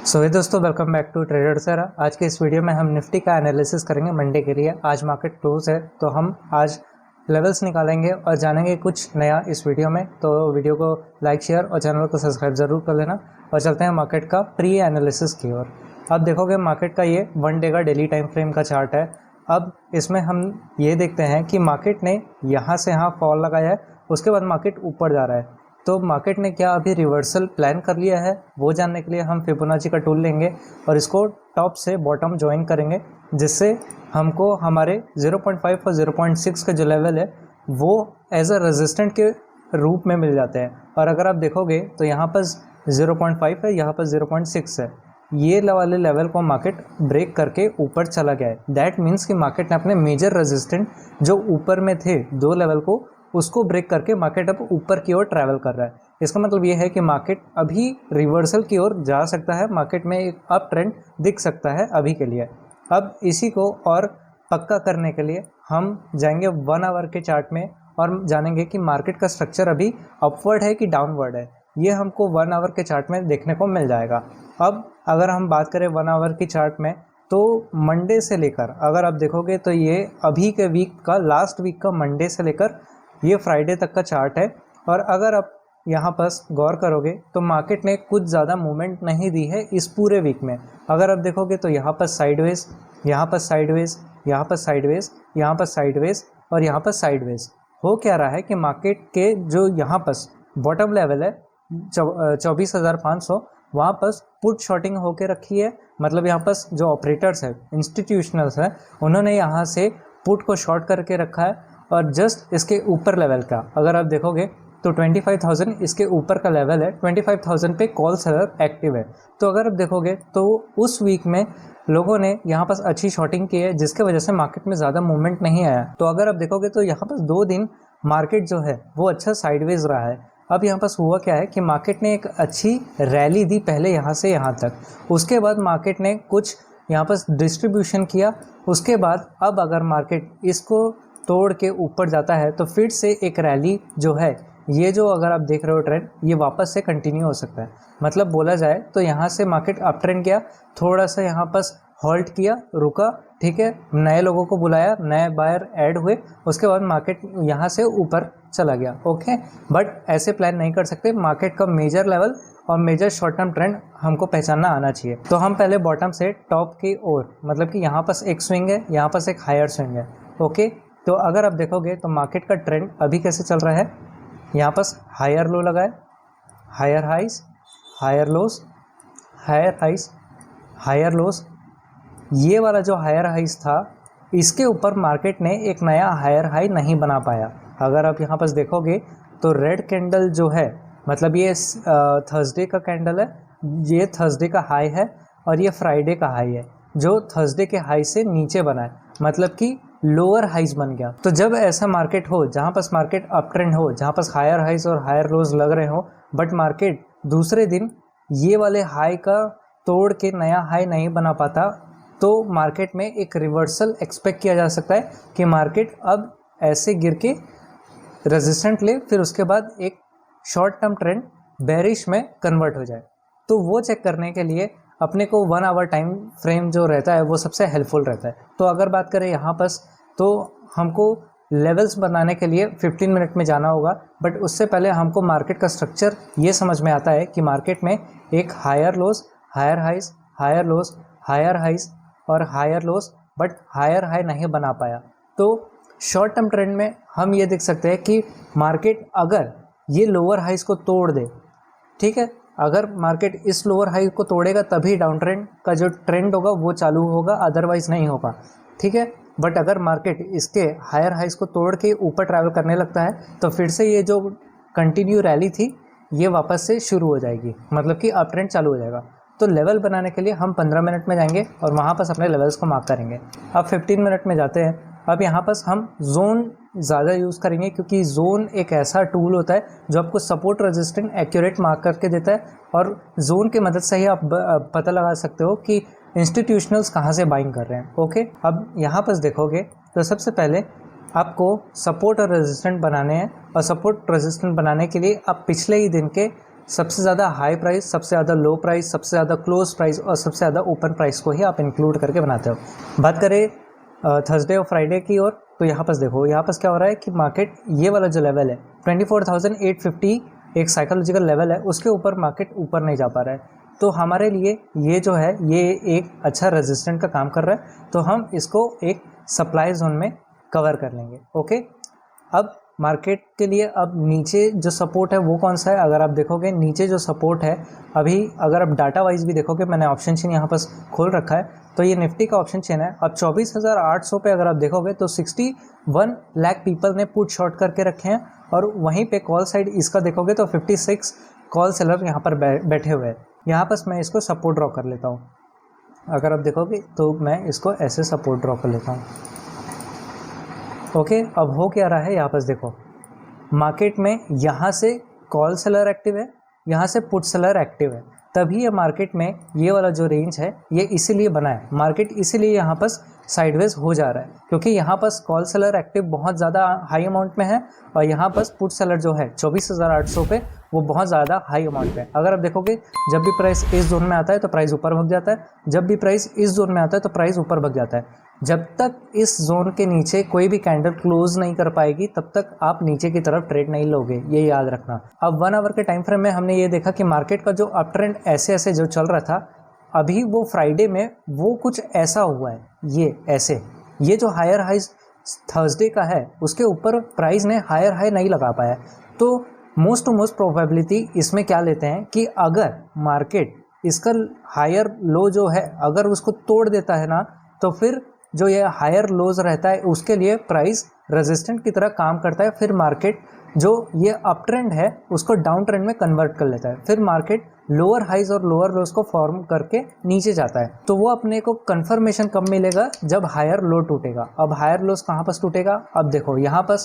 सो ये दोस्तों welcome back to trader sir. आज के इस वीडियो में हम निफ्टी का एनालिसिस करेंगे मंडे के लिए। आज मार्केट क्लोज है तो हम आज लेवल्स निकालेंगे और जानेंगे कुछ नया इस वीडियो में। तो वीडियो को लाइक शेयर और चैनल को सब्सक्राइब ज़रूर कर लेना और चलते हैं मार्केट का प्री एनालिसिस की ओर। अब देखोगे मार्केट का ये 1 डे का डेली टाइम फ्रेम का चार्ट है। अब इसमें हम ये देखते हैं कि मार्केट ने यहाँ से यहाँ फॉल लगाया है, उसके बाद मार्केट ऊपर जा रहा है। तो मार्केट ने क्या अभी रिवर्सल प्लान कर लिया है, वो जानने के लिए हम फिबोनाची का टूल लेंगे और इसको टॉप से बॉटम ज्वाइन करेंगे, जिससे हमको हमारे 0.5 और 0.6 का जो लेवल है वो एज अ रेजिस्टेंट के रूप में मिल जाते हैं। और अगर आप देखोगे तो यहाँ पर 0.5 है, यहाँ पर 0.6 है। ये वाले लेवल को मार्केट ब्रेक करके ऊपर चला गया है। दैट मीन्स कि मार्केट ने अपने मेजर रेजिस्टेंट जो ऊपर में थे 2 लेवल को, उसको ब्रेक करके मार्केट अब ऊपर की ओर ट्रैवल कर रहा है। इसका मतलब ये है कि मार्केट अभी रिवर्सल की ओर जा सकता है, मार्केट में एक अप ट्रेंड दिख सकता है अभी के लिए। अब इसी को और पक्का करने के लिए हम जाएंगे 1 आवर के चार्ट में और जानेंगे कि मार्केट का स्ट्रक्चर अभी अपवर्ड है कि डाउनवर्ड है। ये हमको 1 आवर के चार्ट में देखने को मिल जाएगा। अब अगर हम बात करें 1 आवर की चार्ट में, तो मंडे से लेकर अगर आप देखोगे तो ये अभी के वीक का लास्ट वीक का मंडे से लेकर ये फ्राइडे तक का चार्ट है। और अगर आप यहाँ पर गौर करोगे तो मार्केट ने कुछ ज़्यादा मूवमेंट नहीं दी है इस पूरे वीक में। अगर आप देखोगे तो यहाँ पर साइडवेज, यहाँ पर साइडवेज, यहाँ पर साइडवेज, यहाँ पर साइडवेज और यहाँ पर साइडवेज हो क्या रहा है कि मार्केट के जो यहाँ पर बॉटम लेवल है 24,500, वहाँ पर पुट शॉर्टिंग होके रखी है। मतलब यहाँ पर जो ऑपरेटर्स है, इंस्टीट्यूशनल्स हैं, उन्होंने यहाँ से पुट को शॉर्ट करके रखा है। और जस्ट इसके ऊपर लेवल का अगर आप देखोगे तो 25,000 इसके ऊपर का लेवल है। 25,000 पे कॉल सेलर एक्टिव है। तो अगर आप देखोगे तो उस वीक में लोगों ने यहाँ पर अच्छी शॉर्टिंग की है, जिसके वजह से मार्केट में ज़्यादा मूवमेंट नहीं आया। तो अगर आप देखोगे तो यहाँ पर 2 दिन मार्केट जो है वो अच्छा साइडवेज रहा है। अब यहाँ पर हुआ क्या है कि मार्केट ने एक अच्छी रैली दी पहले यहाँ से यहाँ तक, उसके बाद मार्केट ने कुछ यहाँ पर डिस्ट्रीब्यूशन किया। उसके बाद अब अगर मार्केट इसको तोड़ के ऊपर जाता है तो फिर से एक रैली जो है, ये जो अगर आप देख रहे हो ट्रेंड, ये वापस से कंटिन्यू हो सकता है। मतलब बोला जाए तो यहाँ से मार्केट अप ट्रेंड गया, थोड़ा सा यहाँ पर हॉल्ट किया, रुका, ठीक है, नए लोगों को बुलाया, नए बायर ऐड हुए, उसके बाद मार्केट यहाँ से ऊपर चला गया। ओके, बट ऐसे प्लान नहीं कर सकते। मार्केट का मेजर लेवल और मेजर शॉर्ट टर्म ट्रेंड हमको पहचानना आना चाहिए। तो हम पहले बॉटम से टॉप की ओर, मतलब कि यहाँ पर एक स्विंग है, यहाँ पर एक हायर स्विंग है। ओके, तो अगर आप देखोगे तो मार्केट का ट्रेंड अभी कैसे चल रहा है, यहाँ पर हायर लो लगा है, higher highs, higher lows, higher highs, higher lows. ये वाला जो हायर हाइस था, इसके ऊपर मार्केट ने एक नया हायर हाई नहीं बना पाया। अगर आप यहाँ पर देखोगे तो रेड कैंडल जो है, मतलब ये थर्सडे का कैंडल है, ये थर्सडे का हाई है और ये फ्राइडे का हाई है, जो थर्सडे के हाई से नीचे बना है, मतलब कि लोअर हाइज बन गया। तो जब ऐसा मार्केट हो जहाँ पर मार्केट अप ट्रेंड हो, जहाँ पर हायर हाइज और हायर लोज लग रहे हो, बट मार्केट दूसरे दिन ये वाले हाई का तोड़ के नया हाई नहीं बना पाता, तो मार्केट में एक रिवर्सल एक्सपेक्ट किया जा सकता है कि मार्केट अब ऐसे गिर के रेजिस्टेंट ले, फिर उसके बाद एक शॉर्ट टर्म ट्रेंड बेरिश में कन्वर्ट हो जाए। तो वो चेक करने के लिए अपने को 1 आवर टाइम फ्रेम जो रहता है वो सबसे हेल्पफुल रहता है। तो अगर बात करें यहाँ पर, तो हमको लेवल्स बनाने के लिए 15 मिनट में जाना होगा, बट उससे पहले हमको मार्केट का स्ट्रक्चर ये समझ में आता है कि मार्केट में एक higher lows, higher highs, higher lows, higher highs और higher lows, but higher high नहीं बना पाया। तो शॉर्ट टर्म ट्रेंड में हम ये देख सकते हैं कि मार्केट अगर ये लोअर हाइस को तोड़ दे, ठीक है, अगर मार्केट इस लोअर हाई को तोड़ेगा तभी डाउन ट्रेंड का जो ट्रेंड होगा वो चालू होगा, अदरवाइज नहीं होगा, ठीक है। बट अगर मार्केट इसके हायर हाइस को तोड़ के ऊपर ट्रैवल करने लगता है तो फिर से ये जो कंटिन्यू रैली थी ये वापस से शुरू हो जाएगी, मतलब कि अप ट्रेंड चालू हो जाएगा। तो लेवल बनाने के लिए हम 15 मिनट में जाएंगे और वहाँ पर अपने लेवल्स को मार्क करेंगे। अब 15 मिनट में जाते हैं। अब यहाँ पर हम जोन ज़्यादा यूज़ करेंगे, क्योंकि जोन एक ऐसा टूल होता है जो आपको सपोर्ट रेजिस्टेंट एक्यूरेट मार्क करके देता है, और जोन की मदद से ही आप पता लगा सकते हो कि इंस्टीट्यूशनल्स कहाँ से बाइंग कर रहे हैं। ओके, अब यहाँ पर देखोगे तो सबसे पहले आपको सपोर्ट और रेजिस्टेंट बनाने हैं, और सपोर्ट रेजिस्टेंट बनाने के लिए आप पिछले ही दिन के सबसे ज़्यादा हाई प्राइस, सबसे ज़्यादा लो प्राइस, सबसे ज़्यादा क्लोज प्राइस और सबसे ज़्यादा ओपन प्राइस को ही आप इंक्लूड करके बनाते हो। बात करें थर्सडे और फ्राइडे की ओर, तो यहाँ पर देखो, यहाँ पर क्या हो रहा है कि मार्केट ये वाला जो लेवल है 24,850 एक साइकोलॉजिकल लेवल है, उसके ऊपर मार्केट ऊपर नहीं जा पा रहा है। तो हमारे लिए ये जो है ये एक अच्छा रेजिस्टेंट का काम कर रहा है, तो हम इसको एक सप्लाई जोन में कवर कर लेंगे। ओके, अब मार्केट के लिए अब नीचे जो सपोर्ट है वो कौन सा है? अगर आप देखोगे नीचे जो सपोर्ट है, अभी अगर आप डाटा वाइज भी देखोगे, मैंने ऑप्शन चेन यहाँ पर खोल रखा है, तो ये निफ्टी का ऑप्शन चेन है। अब 24,800 पे अगर आप देखोगे तो 61 लाख पीपल ने पुट शॉर्ट करके रखे हैं, और वहीं पे कॉल साइड इसका देखोगे तो 56 कॉल सेलर यहाँ पर बैठे हुए हैं। यहाँ पर मैं इसको सपोर्ट ड्रॉ कर लेता हूँ। अगर आप देखोगे तो मैं इसको ऐसे सपोर्ट ड्रॉ कर लेता हूँ। ओके, अब हो क्या रहा है यहाँ पर देखो, मार्केट में यहाँ से कॉल सेलर एक्टिव है, यहाँ से पुट सेलर एक्टिव है, तभी ये मार्केट में ये वाला जो रेंज है ये इसीलिए बना है। मार्केट इसीलिए यहाँ पर साइडवेज हो जा रहा है, क्योंकि यहाँ पर कॉल सेलर एक्टिव बहुत ज़्यादा हाई अमाउंट में है, और यहाँ पर पुट सेलर जो है 24,800 पे वो बहुत ज़्यादा हाई अमाउंट पे है। अगर आप देखोगे जब भी प्राइस इस जोन में आता है तो प्राइस ऊपर भग जाता है, जब भी प्राइस इस जोन में आता है तो प्राइस ऊपर भग जाता है। जब तक इस जोन के नीचे कोई भी कैंडल क्लोज नहीं कर पाएगी तब तक आप नीचे की तरफ ट्रेड नहीं लोगे, ये याद रखना। अब 1 आवर के टाइम फ्रेम में हमने ये देखा कि मार्केट का जो अप ट्रेंड ऐसे ऐसे जो चल रहा था, अभी वो फ्राइडे में वो कुछ ऐसा हुआ है, ये ऐसे, ये जो हायर हाई थर्सडे का है उसके ऊपर प्राइस ने हायर हाई नहीं लगा पाया। तो मोस्ट टू मोस्ट प्रोबेबिलिटी इसमें क्या लेते हैं कि अगर मार्केट इसका हायर लो जो है अगर उसको तोड़ देता है ना, तो फिर जो ये हायर लोज रहता है उसके लिए प्राइस रेजिस्टेंट की तरह काम करता है। फिर मार्केट जो ये अप ट्रेंड है उसको डाउन ट्रेंड में कन्वर्ट कर लेता है, फिर मार्केट लोअर हाइज और लोअर लोज को फॉर्म करके नीचे जाता है। तो वो अपने को कंफर्मेशन कब मिलेगा? जब हायर लो टूटेगा। अब हायर लोज कहाँ पर टूटेगा? अब देखो यहाँ पर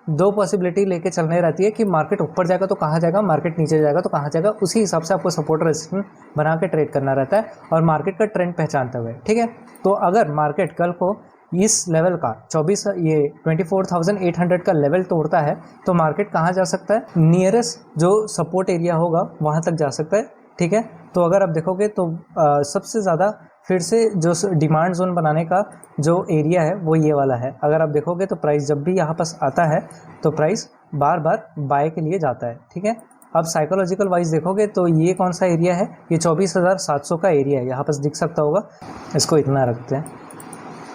दो पॉसिबिलिटी लेके चलने रहती है कि मार्केट ऊपर जाएगा तो कहाँ जाएगा, मार्केट नीचे जाएगा तो कहाँ जाएगा। उसी हिसाब से आपको सपोर्ट रेजिस्टेंस बना के ट्रेड करना रहता है और मार्केट का ट्रेंड पहचानते हुए, ठीक है। तो अगर मार्केट कल को इस लेवल का 24,800 का लेवल तोड़ता है तो मार्केट कहाँ जा सकता है? नियरेस्ट जो सपोर्ट एरिया होगा वहाँ तक जा सकता है, ठीक है। तो अगर आप देखोगे तो सबसे ज़्यादा फिर से जो डिमांड जोन बनाने का जो एरिया है वो ये वाला है। अगर आप देखोगे तो प्राइस जब भी यहाँ पास आता है तो प्राइस बार बार बाय के लिए जाता है, ठीक है। अब साइकोलॉजिकल वाइज देखोगे तो ये कौन सा एरिया है? ये 24,700 का एरिया है, यहाँ पास दिख सकता होगा। इसको इतना रखते हैं।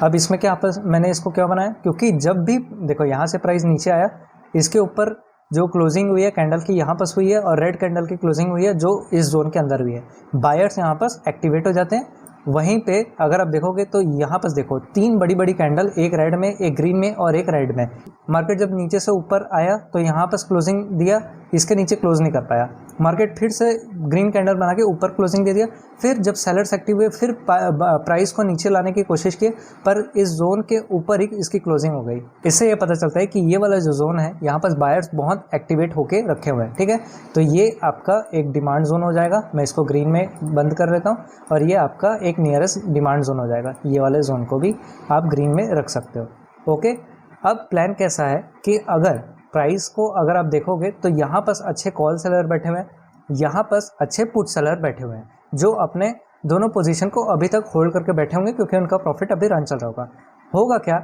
अब इसमें क्या मैंने इसको क्या बनाया, क्योंकि जब भी देखो यहाँ से प्राइस नीचे आया, इसके ऊपर जो क्लोजिंग हुई है कैंडल की यहाँ पास हुई है और रेड कैंडल की क्लोजिंग हुई है जो इस जोन के अंदर हुई है, बायर्स यहाँ पास एक्टिवेट हो जाते हैं। वहीं पे अगर आप देखोगे तो यहाँ पास देखो 3 बड़ी बड़ी कैंडल, एक रेड में, एक ग्रीन में और एक रेड में। मार्केट जब नीचे से ऊपर आया तो यहाँ पास क्लोजिंग दिया, इसके नीचे क्लोज नहीं कर पाया। मार्केट फिर से ग्रीन कैंडल बना के ऊपर क्लोजिंग दे दिया। फिर जब सेलर्स एक्टिव हुए फिर प्राइस को नीचे लाने की कोशिश की, पर इस जोन के ऊपर ही इसकी क्लोजिंग हो गई। इससे ये पता चलता है कि ये वाला जो जोन है यहाँ पर बायर्स बहुत एक्टिवेट होके रखे हुए हैं, ठीक है। तो ये आपका एक डिमांड जोन हो जाएगा। मैं इसको ग्रीन में बंद कर लेता हूँ और ये आपका एक नियरेस्ट डिमांड जोन हो जाएगा। ये वाले जोन को भी आप ग्रीन में रख सकते हो, ओके। अब प्लान कैसा है कि अगर प्राइस को अगर आप देखोगे तो यहाँ पर अच्छे कॉल सेलर बैठे हुए हैं, यहाँ पर अच्छे पुट सेलर बैठे हुए हैं जो अपने दोनों पोजीशन को अभी तक होल्ड करके बैठे होंगे, क्योंकि उनका प्रॉफिट अभी रन चल रहा होगा क्या?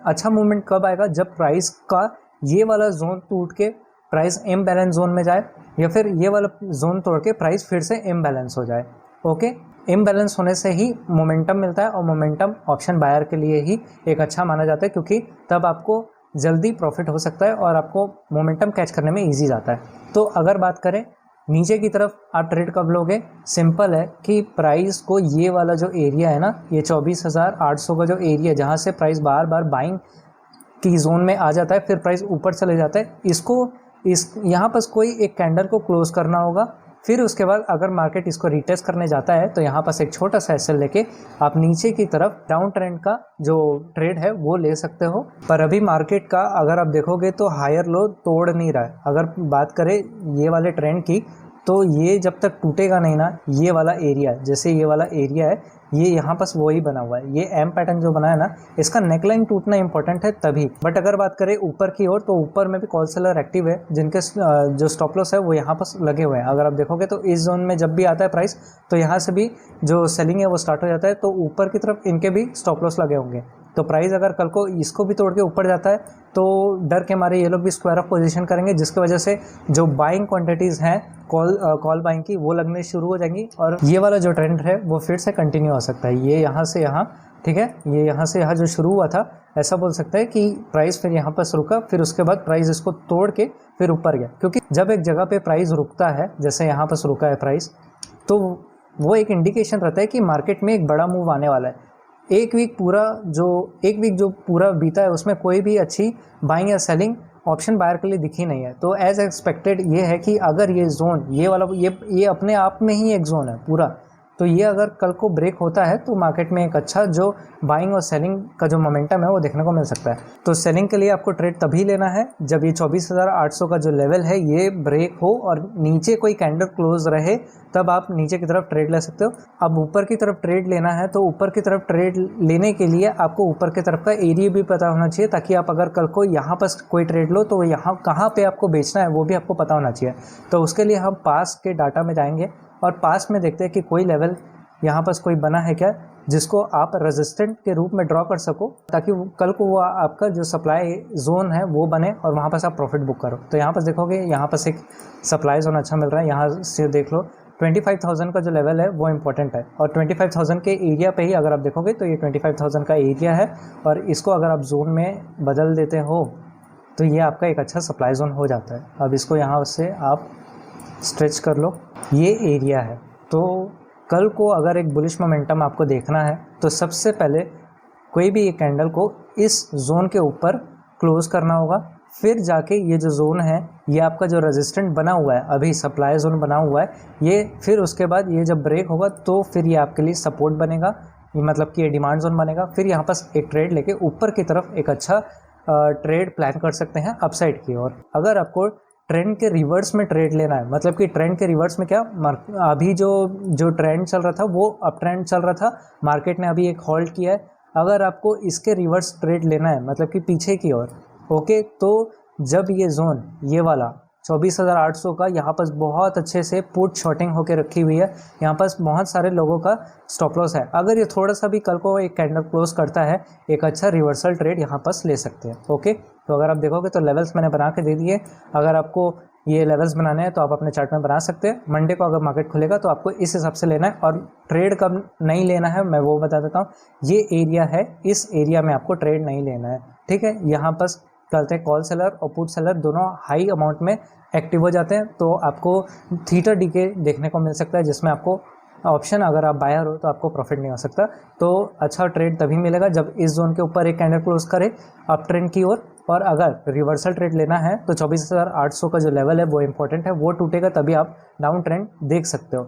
अच्छा मूवमेंट कब आएगा? जब प्राइस का ये वाला जोन टूट के प्राइस इम्बैलेंस जोन में जाए, या फिर ये वाला जोन तोड़ के प्राइस फिर से इम्बैलेंस हो जाए, ओके। इम्बैलेंस होने से ही मोमेंटम मिलता है और मोमेंटम ऑप्शन बायर के लिए ही एक अच्छा माना जाता है, क्योंकि तब आपको जल्दी प्रॉफिट हो सकता है और आपको मोमेंटम कैच करने में इजी जाता है। तो अगर बात करें नीचे की तरफ आप ट्रेड कब लोगे? सिंपल है कि प्राइस को ये वाला जो एरिया है ना, ये 24,800 का जो एरिया जहाँ से प्राइस बार बार बाइंग की जोन में आ जाता है, फिर प्राइस ऊपर चले जाता है, इस यहाँ पर कोई एक कैंडल को क्लोज करना होगा। फिर उसके बाद अगर मार्केट इसको रिटेस्ट करने जाता है तो यहाँ पास एक छोटा सा एसएल लेके आप नीचे की तरफ डाउन ट्रेंड का जो ट्रेड है वो ले सकते हो। पर अभी मार्केट का अगर आप देखोगे तो हायर लो तोड़ नहीं रहा है। अगर बात करें ये वाले ट्रेंड की तो ये जब तक टूटेगा नहीं ना, ये वाला एरिया, जैसे ये वाला एरिया है, ये यहाँ पास वही बना हुआ है, ये एम पैटर्न जो बना है ना, इसका नेकलाइन टूटना इंपॉर्टेंट है तभी। बट अगर बात करें ऊपर की ओर, तो ऊपर में भी कॉल सेलर एक्टिव है, जिनके जो स्टॉप लॉस है वो यहाँ पास लगे हुए हैं। अगर आप देखोगे तो इस जोन में जब भी आता है प्राइस, तो यहाँ से भी जो सेलिंग है वो स्टार्ट हो जाता है, तो ऊपर की तरफ इनके भी स्टॉप लॉस लगे होंगे। तो प्राइस अगर कल को इसको भी तोड़ के ऊपर जाता है, तो डर के मारे ये लोग भी स्क्वायर ऑफ पोजीशन करेंगे, जिसकी वजह से जो बाइंग क्वांटिटीज़ हैं कॉल बाइंग की, वो लगने शुरू हो जाएंगी, और ये वाला जो ट्रेंड है वो फिर से कंटिन्यू हो सकता है। ये यहाँ से यहाँ, ठीक है, ये यहाँ से यहाँ जो शुरू हुआ था, ऐसा बोल सकता है कि प्राइस फिर यहाँ पर रुका, फिर उसके बाद प्राइस इसको तोड़ के फिर ऊपर गया। क्योंकि जब एक जगह पे प्राइस रुकता है, जैसे यहाँ पर रुका है प्राइस, तो वो एक इंडिकेशन रहता है कि मार्केट में एक बड़ा मूव आने वाला है। एक वीक जो पूरा बीता है, उसमें कोई भी अच्छी बाइंग या सेलिंग ऑप्शन बायर के लिए दिखी नहीं है। तो एज एक्सपेक्टेड ये है कि अगर ये जोन, ये वाला, ये अपने आप में ही एक जोन है पूरा, तो ये अगर कल को ब्रेक होता है तो मार्केट में एक अच्छा जो बाइंग और सेलिंग का जो मोमेंटम है वो देखने को मिल सकता है। तो सेलिंग के लिए आपको ट्रेड तभी लेना है जब ये 24,800 का जो लेवल है ये ब्रेक हो और नीचे कोई कैंडल क्लोज रहे, तब आप नीचे की तरफ ट्रेड ले सकते हो। अब ऊपर की तरफ ट्रेड लेना है, तो ऊपर की तरफ ट्रेड लेने के लिए आपको ऊपर की तरफ का एरिया भी पता होना चाहिए, ताकि आप अगर कल को यहाँ पर कोई ट्रेड लो तो यहाँ कहाँ पे आपको बेचना है वो भी आपको पता होना चाहिए। तो उसके लिए हम पास के डाटा में जाएंगे और पास में देखते हैं कि कोई लेवल यहाँ पर कोई बना है क्या, जिसको आप रेजिस्टेंट के रूप में ड्रॉ कर सको, ताकि कल को वो आपका जो सप्लाई जोन है वो बने और वहाँ पर आप प्रॉफिट बुक करो। तो यहाँ पर देखोगे, यहाँ पर एक सप्लाई जोन अच्छा मिल रहा है, यहाँ से देख लो 25,000 का जो लेवल है वो इम्पोर्टेंट है, और 25,000 के एरिया पे ही अगर आप देखोगे तो ये 25,000 का एरिया है, और इसको अगर आप जोन में बदल देते हो तो ये आपका एक अच्छा सप्लाई जोन हो जाता है। अब इसको यहाँ से आप स्ट्रेच कर लो, ये एरिया है। तो कल को अगर एक बुलिश मोमेंटम आपको देखना है, तो सबसे पहले कोई भी एक कैंडल को इस जोन के ऊपर क्लोज करना होगा, फिर जाके ये जो जोन है, ये आपका जो रेजिस्टेंट बना हुआ है, अभी सप्लाई जोन बना हुआ है ये, फिर उसके बाद ये जब ब्रेक होगा तो फिर ये आपके लिए सपोर्ट बनेगा, ये मतलब कि ये डिमांड जोन बनेगा। फिर यहाँ पर एक ट्रेड लेके ऊपर की तरफ एक अच्छा ट्रेड प्लान कर सकते हैं अपसाइड की ओर। अगर आपको ट्रेंड के रिवर्स में ट्रेड लेना है, मतलब कि ट्रेंड के रिवर्स में क्या, अभी जो ट्रेंड चल रहा था वो अप ट्रेंड चल रहा था, मार्केट ने अभी एक होल्ड किया है। अगर आपको इसके रिवर्स ट्रेड लेना है, मतलब कि पीछे की ओर, ओके, तो जब ये जोन, ये वाला 24,800 का, यहाँ पर बहुत अच्छे से पुट शॉर्टिंग होकर रखी हुई है, यहाँ पर बहुत सारे लोगों का स्टॉप लॉस है। अगर ये थोड़ा सा भी कल को एक कैंडल क्लोज करता है, एक अच्छा रिवर्सल ट्रेड यहाँ पर ले सकते हैं। ओके, तो अगर आप देखोगे तो लेवल्स मैंने बना के दे दिए। अगर आपको ये लेवल्स बनाने हैं तो आप अपने चार्ट में बना सकते हैं। मंडे को अगर मार्केट खुलेगा तो आपको इस हिसाब से लेना है, और ट्रेड कब नहीं लेना है मैं वो बता देता हूँ। ये एरिया है, इस एरिया में आपको ट्रेड नहीं लेना है, ठीक है। यहाँ पर चलते हैं कॉल सेलर और पुट सेलर दोनों हाई अमाउंट में एक्टिव हो जाते हैं, तो आपको थीटा डीके देखने को मिल सकता है, जिसमें आपको ऑप्शन, अगर आप बायर हो तो आपको प्रॉफिट नहीं हो सकता। तो अच्छा ट्रेड तभी मिलेगा जब इस जोन के ऊपर एक कैंडल क्लोज करे अप ट्रेंड की ओर, और अगर रिवर्सल ट्रेड लेना है तो 24,800 का जो लेवल है वो इंपॉर्टेंट है, वो टूटेगा तभी आप डाउन ट्रेंड देख सकते हो।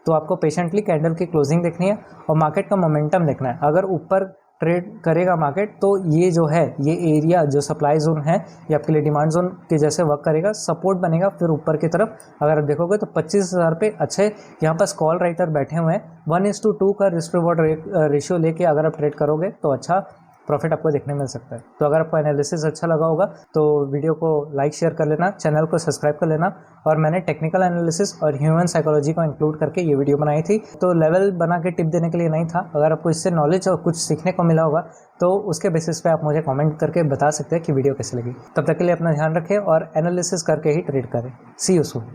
तो आपको पेशेंटली कैंडल की क्लोजिंग देखनी है और मार्केट का मोमेंटम देखना है। अगर ऊपर ट्रेड करेगा मार्केट तो ये जो है, ये एरिया जो सप्लाई जोन है, ये आपके लिए डिमांड जोन के जैसे वर्क करेगा, सपोर्ट बनेगा। फिर ऊपर की तरफ अगर आप देखोगे तो 25,000 पे अच्छे यहाँ पर कॉल राइटर बैठे हुए हैं, 1:2 का रिस्क रिवॉर्ड रेशियो लेके अगर आप ट्रेड करोगे तो अच्छा प्रॉफिट आपको देखने मिल सकता है। तो अगर आपको एनालिसिस अच्छा लगा होगा तो वीडियो को लाइक शेयर कर लेना, चैनल को सब्सक्राइब कर लेना। और मैंने टेक्निकल एनालिसिस और ह्यूमन साइकोलॉजी को इंक्लूड करके ये वीडियो बनाई थी, तो लेवल बना के टिप देने के लिए नहीं था। अगर आपको इससे नॉलेज और कुछ सीखने को मिला होगा तो उसके बेसिस पे आप मुझे कमेंट करके बता सकते हैं कि वीडियो कैसी लगी। तब तक के लिए अपना ध्यान रखें और एनालिसिस करके ही ट्रेड करें। सी यू सून।